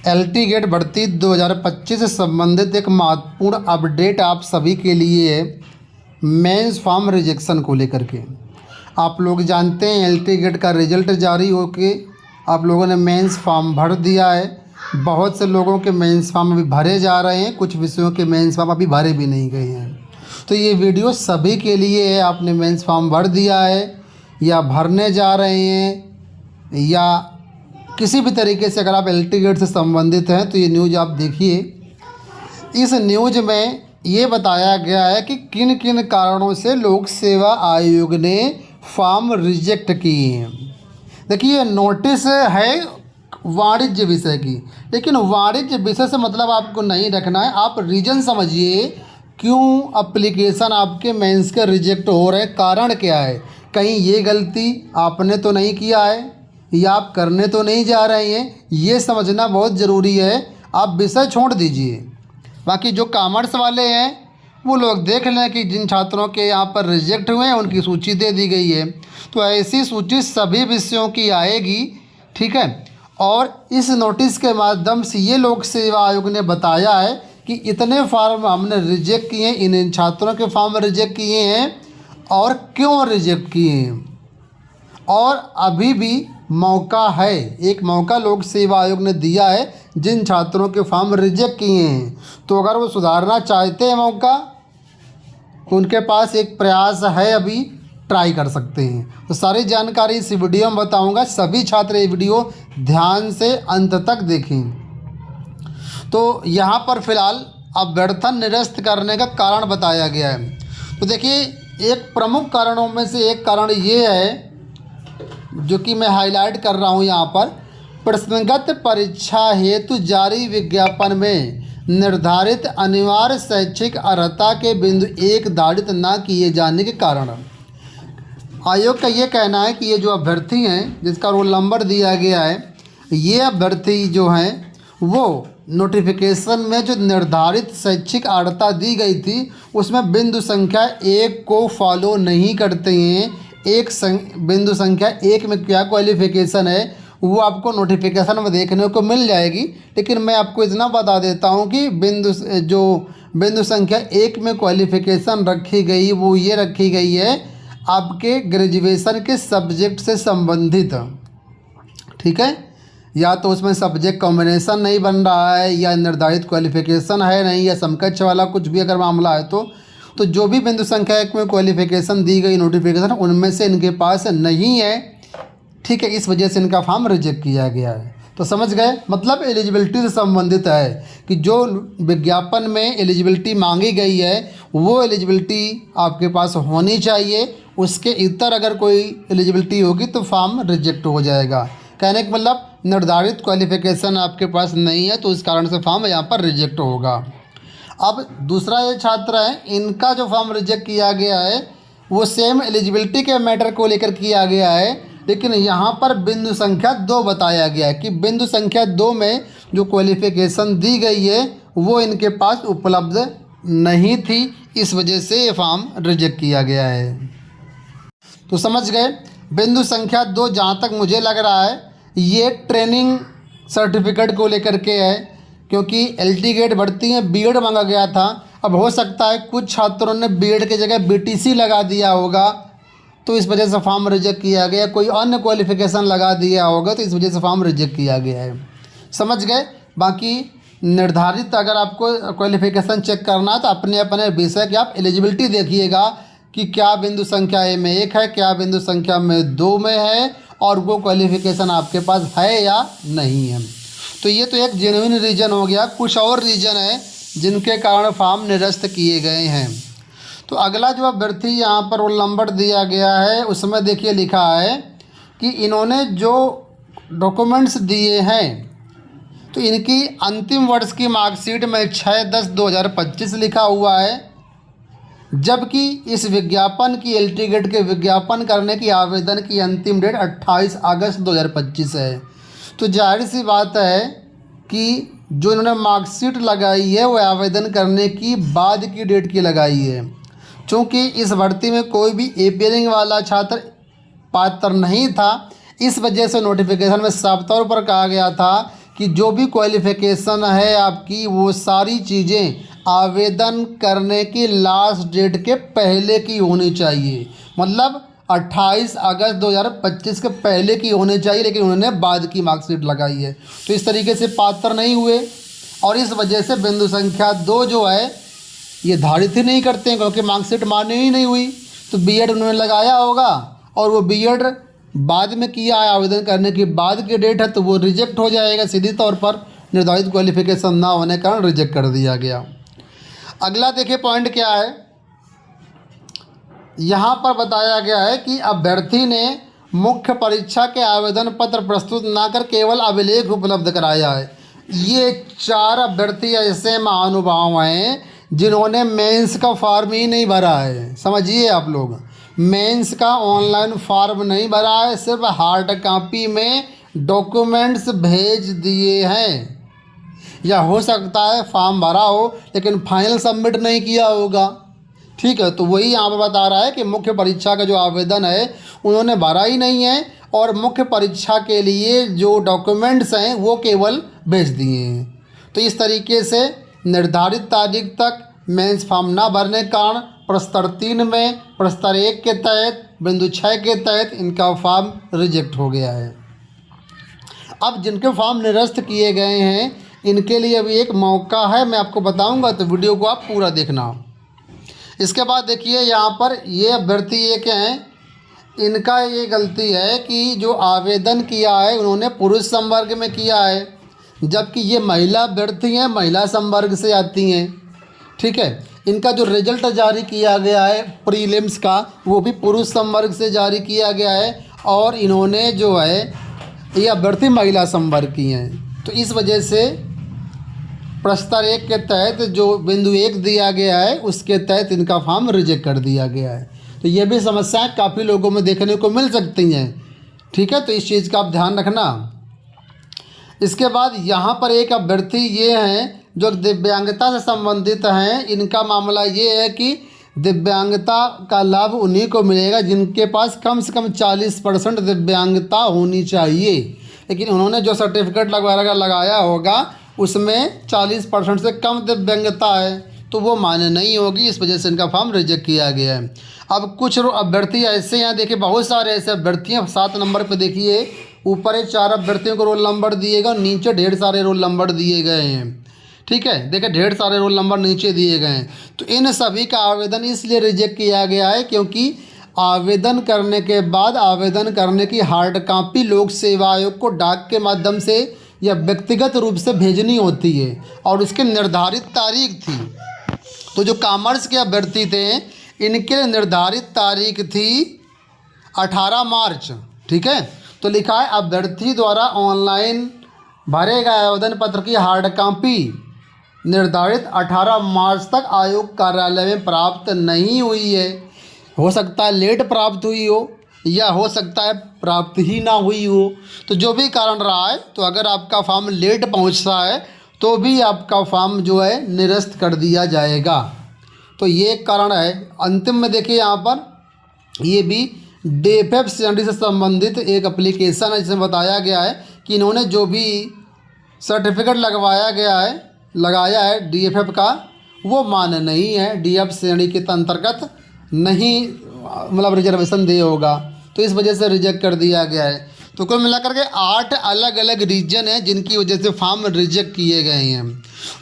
LT gate भर्ती 2025 से संबंधित एक महत्वपूर्ण अपडेट आप सभी के लिए है, मेंस फॉर्म रिजेक्शन को लेकर के। आप लोग जानते हैं एलटी गेट का रिजल्ट जारी होके आप लोगों ने मेंस फॉर्म भर दिया है। बहुत से लोगों के मेंस फॉर्म अभी भरे जा रहे हैं, कुछ विषयों के मेंस फॉर्म अभी भरे भी नहीं गए हैं। तो ये वीडियो सभी के लिए है। आपने मेंस फॉर्म भर दिया है या भरने जा रहे हैं या किसी भी तरीके से अगर आप एलटी गेट से संबंधित हैं तो ये न्यूज़ आप देखिए। इस न्यूज़ में ये बताया गया है कि किन किन कारणों से लोक सेवा आयोग ने फॉर्म रिजेक्ट किए हैं। देखिए, नोटिस है वाणिज्य विषय की, लेकिन वाणिज्य विषय से मतलब आपको नहीं रखना है। आप रीजन समझिए क्यों एप्लीकेशन आपके मेंस के रिजेक्ट हो रहे हैं, कारण क्या है। कहीं ये गलती आपने तो नहीं किया है या आप करने तो नहीं जा रहे हैं, ये समझना बहुत ज़रूरी है। आप विषय छोड़ दीजिए। बाकी जो कॉमर्स वाले हैं वो लोग देख लें कि जिन छात्रों के यहाँ पर रिजेक्ट हुए हैं उनकी सूची दे दी गई है। तो ऐसी सूची सभी विषयों की आएगी, ठीक है। और इस नोटिस के माध्यम से ये लोक सेवा आयोग ने बताया है कि इतने फॉर्म हमने रिजेक्ट किए हैं, इन छात्रों के फॉर्म रिजेक्ट किए हैं और क्यों रिजेक्ट किए हैं। और अभी भी मौका है, एक मौका लोक सेवा आयोग ने दिया है जिन छात्रों के फॉर्म रिजेक्ट किए हैं। तो अगर वो सुधारना चाहते हैं मौका, उनके पास एक प्रयास है, अभी ट्राई कर सकते हैं। तो सारी जानकारी इस वीडियो में बताऊंगा। सभी छात्र ये वीडियो ध्यान से अंत तक देखें। तो यहाँ पर फिलहाल अभ्यर्थन निरस्त करने का कारण बताया गया है। तो देखिए, एक प्रमुख कारणों में से एक कारण ये है जो कि मैं हाईलाइट कर रहा हूँ यहाँ पर। प्रश्नगत परीक्षा हेतु जारी विज्ञापन में निर्धारित अनिवार्य शैक्षिक अर्हता के बिंदु निर्धारित न किए जाने के कारण आयोग का ये कहना है कि ये जो अभ्यर्थी हैं जिसका रोल नंबर दिया गया है, ये अभ्यर्थी जो हैं वो नोटिफिकेशन में जो निर्धारित शैक्षिक अर्हता दी गई थी उसमें बिंदु संख्या 1 को फॉलो नहीं करते हैं। बिंदु संख्या 1 में क्या क्वालिफ़िकेशन है वो आपको नोटिफिकेशन में देखने को मिल जाएगी। लेकिन मैं आपको इतना बता देता हूँ कि बिंदु संख्या 1 में क्वालिफ़िकेशन रखी गई वो ये रखी गई है आपके ग्रेजुएशन के सब्जेक्ट से संबंधित, ठीक है। या तो उसमें सब्जेक्ट कॉम्बिनेशन नहीं बन रहा है या निर्धारित क्वालिफ़िकेशन है नहीं या समकक्ष वाला कुछ भी अगर मामला है तो जो भी बिंदु संख्या 1 में क्वालिफ़िकेशन दी गई नोटिफिकेशन उनमें से इनके पास नहीं है, ठीक है। इस वजह से इनका फॉर्म रिजेक्ट किया गया है। तो समझ गए, मतलब एलिजिबिलिटी से संबंधित है कि जो विज्ञापन में एलिजिबिलिटी मांगी गई है वो एलिजिबिलिटी आपके पास होनी चाहिए। उसके इतर अगर कोई एलिजिबिलिटी होगी तो फॉर्म रिजेक्ट हो जाएगा। कहने का मतलब निर्धारित क्वालिफ़िकेशन आपके पास नहीं है तो इस कारण से फॉर्म यहाँ पर रिजेक्ट होगा। अब दूसरा ये छात्र है, इनका जो फॉर्म रिजेक्ट किया गया है वो सेम एलिजिबिलिटी के मैटर को लेकर किया गया है, लेकिन यहाँ पर बिंदु संख्या 2 बताया गया है कि बिंदु संख्या 2 में जो क्वालिफ़िकेशन दी गई है वो इनके पास उपलब्ध नहीं थी, इस वजह से ये फॉर्म रिजेक्ट किया गया है। तो समझ गए, बिंदु संख्या 2 जहाँ तक मुझे लग रहा है ये ट्रेनिंग सर्टिफिकेट को लेकर के है, क्योंकि एलटी गेट भर्ती में बीएड मांगा गया था। अब हो सकता है कुछ छात्रों ने बीएड की जगह बीटीसी लगा दिया होगा तो इस वजह से फॉर्म रिजेक्ट किया गया, कोई अन्य क्वालिफ़िकेशन लगा दिया होगा तो इस वजह से फॉर्म रिजेक्ट किया गया है। समझ गए। बाकी निर्धारित अगर आपको क्वालिफ़िकेशन चेक करना है तो अपने अपने विषय की आप एलिजिबिलिटी देखिएगा कि क्या बिंदु संख्या ए में 1 है, क्या बिंदु संख्या में 2 में है और वो क्वालिफ़िकेशन आपके पास है या नहीं है। तो ये तो एक जेन्युइन रीज़न हो गया। कुछ और रीज़न है जिनके कारण फॉर्म निरस्त किए गए हैं। तो अगला जो अभ्यर्थी यहाँ पर रोल नंबर दिया गया है उसमें देखिए लिखा है कि इन्होंने जो डॉक्यूमेंट्स दिए हैं तो इनकी अंतिम वर्ष की मार्कशीट में 6/10/2025 लिखा हुआ है, जबकि इस विज्ञापन की एलटी गेट के विज्ञापन करने की आवेदन की अंतिम डेट 28 अगस्त 2025 है। तो जाहिर सी बात है कि जो इन्होंने मार्कशीट लगाई है वो आवेदन करने की बाद की डेट की लगाई है। चूँकि इस भर्ती में कोई भी एपीयरिंग वाला छात्र पात्र नहीं था, इस वजह से नोटिफिकेशन में साफ तौर पर कहा गया था कि जो भी क्वालिफ़िकेशन है आपकी वो सारी चीज़ें आवेदन करने की लास्ट डेट के पहले की होनी चाहिए। मतलब 28 अगस्त 2025 के पहले की होनी चाहिए, लेकिन उन्होंने बाद की मार्कशीट लगाई है, तो इस तरीके से पात्र नहीं हुए। और इस वजह से बिंदु संख्या 2 जो है ये धारित ही नहीं करते हैं, क्योंकि मार्कशीट मान्य ही नहीं हुई। तो बीएड उन्होंने लगाया होगा और वो बीएड बाद में किया है, आवेदन करने की बाद की डेट है, तो वो रिजेक्ट हो जाएगा सीधी तौर पर, निर्धारित क्वालिफिकेशन ना होने के कारण रिजेक्ट कर दिया गया। अगला देखिए पॉइंट क्या है, यहाँ पर बताया गया है कि अभ्यर्थी ने मुख्य परीक्षा के आवेदन पत्र प्रस्तुत ना कर केवल अभिलेख उपलब्ध कराया है। ये 4 अभ्यर्थी ऐसे महानुभाव हैं जिन्होंने मेंस का फॉर्म ही नहीं भरा है। समझिए आप लोग, मेंस का ऑनलाइन फॉर्म नहीं भरा है, सिर्फ हार्ड कॉपी में डॉक्यूमेंट्स भेज दिए हैं, या हो सकता है फॉर्म भरा हो लेकिन फाइनल सबमिट नहीं किया होगा। ठीक है, तो वही यहाँ पर बता रहा है कि मुख्य परीक्षा का जो आवेदन है उन्होंने भरा ही नहीं है, और मुख्य परीक्षा के लिए जो डॉक्यूमेंट्स हैं वो केवल भेज दिए हैं। तो इस तरीके से निर्धारित तारीख तक मेंस फॉर्म ना भरने के कारण प्रस्तर 3 में प्रस्तर 1 के तहत बिंदु 6 के तहत इनका फॉर्म रिजेक्ट हो गया है। अब जिनके फॉर्म निरस्त किए गए हैं इनके लिए अभी एक मौका है, मैं आपको बताऊंगा, तो वीडियो को आप पूरा देखना। इसके बाद देखिए यहाँ पर ये अभ्यर्थी एक हैं, इनका ये गलती है कि जो आवेदन किया है उन्होंने पुरुष संवर्ग में किया है, जबकि ये महिला अभ्यर्थी हैं, महिला संवर्ग से आती हैं। ठीक है, इनका जो रिजल्ट जारी किया गया है प्रीलिम्स का वो भी पुरुष संवर्ग से जारी किया गया है, और इन्होंने जो है ये अभ्यर्थी महिला संवर्ग की हैं। तो इस वजह से प्रस्तर 1 के तहत जो बिंदु 1 दिया गया है उसके तहत इनका फॉर्म रिजेक्ट कर दिया गया है। तो ये भी समस्याएं काफ़ी लोगों में देखने को मिल सकती हैं। ठीक है, तो इस चीज़ का आप ध्यान रखना। इसके बाद यहाँ पर एक अभ्यर्थी ये हैं जो दिव्यांगता से संबंधित हैं। इनका मामला ये है कि दिव्यांगता का लाभ उन्हीं को मिलेगा जिनके पास कम से कम 40% दिव्यांगता होनी चाहिए, लेकिन उन्होंने जो सर्टिफिकेट वगैरह लगाया होगा उसमें 40% से कम दिव्यांगता है, तो वो मान्य नहीं होगी। इस वजह से इनका फॉर्म रिजेक्ट किया गया है। अब कुछ अभ्यर्थी ऐसे हैं, देखिए बहुत सारे ऐसे अभ्यर्थी हैं। 7 नंबर पे देखिए ऊपर 4 अभ्यर्थियों को रोल नंबर दिए गए, नीचे ढेर सारे रोल नंबर दिए गए हैं। ठीक है, देखिए ढेर सारे रोल नंबर नीचे दिए गए हैं। तो इन सभी का आवेदन इसलिए रिजेक्ट किया गया है क्योंकि आवेदन करने के बाद आवेदन करने की हार्ड कॉपी लोक सेवा आयोग को डाक के माध्यम से या व्यक्तिगत रूप से भेजनी होती है, और उसकी निर्धारित तारीख थी। तो जो कॉमर्स के अभ्यर्थी थे इनके निर्धारित तारीख थी 18 मार्च। ठीक है, तो लिखा है अभ्यर्थी द्वारा ऑनलाइन भरे गए आवेदन पत्र की हार्ड कॉपी निर्धारित 18 मार्च तक आयोग कार्यालय में प्राप्त नहीं हुई है। हो सकता है लेट प्राप्त हुई हो, या हो सकता है प्राप्त ही ना हुई हो। तो जो भी कारण रहा है, तो अगर आपका फॉर्म लेट पहुंचता है तो भी आपका फॉर्म जो है निरस्त कर दिया जाएगा। तो ये एक कारण है। अंतिम में देखिए यहाँ पर ये भी DFF से संबंधित एक एप्लीकेशन है जिसमें बताया गया है कि इन्होंने जो भी सर्टिफिकेट लगाया है DFF का वो मान्य नहीं है, DF श्रेणी के अंतर्गत नहीं, मतलब रिजर्वेशन दे होगा, तो इस वजह से रिजेक्ट कर दिया गया है। तो कुल मिलाकर के 8 अलग अलग रीजन हैं जिनकी वजह से फॉर्म रिजेक्ट किए गए हैं।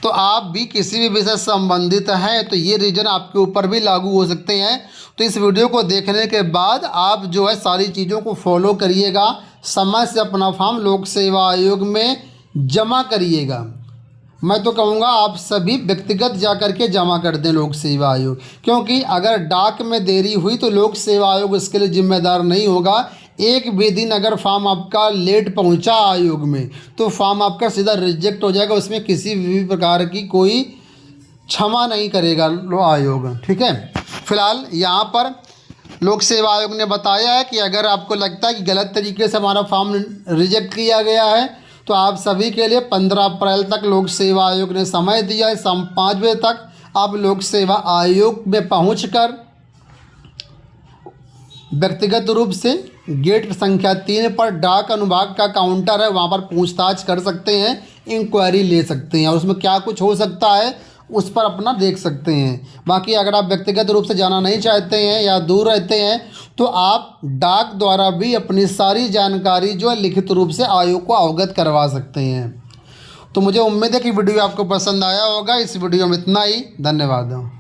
तो आप भी किसी भी विषय से संबंधित हैं तो ये रीजन आपके ऊपर भी लागू हो सकते हैं। तो इस वीडियो को देखने के बाद आप जो है सारी चीज़ों को फॉलो करिएगा, समय से अपना फॉर्म लोक सेवा आयोग में जमा करिएगा। मैं तो कहूँगा आप सभी व्यक्तिगत जा कर के जमा कर दें लोक सेवा आयोग, क्योंकि अगर डाक में देरी हुई तो लोक सेवा आयोग इसके लिए जिम्मेदार नहीं होगा। एक भी दिन अगर फॉर्म आपका लेट पहुंचा आयोग में तो फॉर्म आपका सीधा रिजेक्ट हो जाएगा, उसमें किसी भी प्रकार की कोई क्षमा नहीं करेगा आयोग। ठीक है, फिलहाल यहाँ पर लोक सेवा आयोग ने बताया है कि अगर आपको लगता है कि गलत तरीके से हमारा फॉर्म रिजेक्ट किया गया है तो आप सभी के लिए 15 अप्रैल तक लोक सेवा आयोग ने समय दिया है। शाम 5 बजे तक आप लोक सेवा आयोग में पहुंचकर व्यक्तिगत रूप से गेट संख्या 3 पर डाक अनुभाग का काउंटर है, वहाँ पर पूछताछ कर सकते हैं, इंक्वायरी ले सकते हैं और उसमें क्या कुछ हो सकता है उस पर अपना देख सकते हैं। बाकी अगर आप व्यक्तिगत रूप से जाना नहीं चाहते हैं या दूर रहते हैं तो आप डाक द्वारा भी अपनी सारी जानकारी जो है लिखित रूप से आयोग को अवगत करवा सकते हैं। तो मुझे उम्मीद है कि वीडियो आपको पसंद आया होगा। इस वीडियो में इतना ही, धन्यवाद।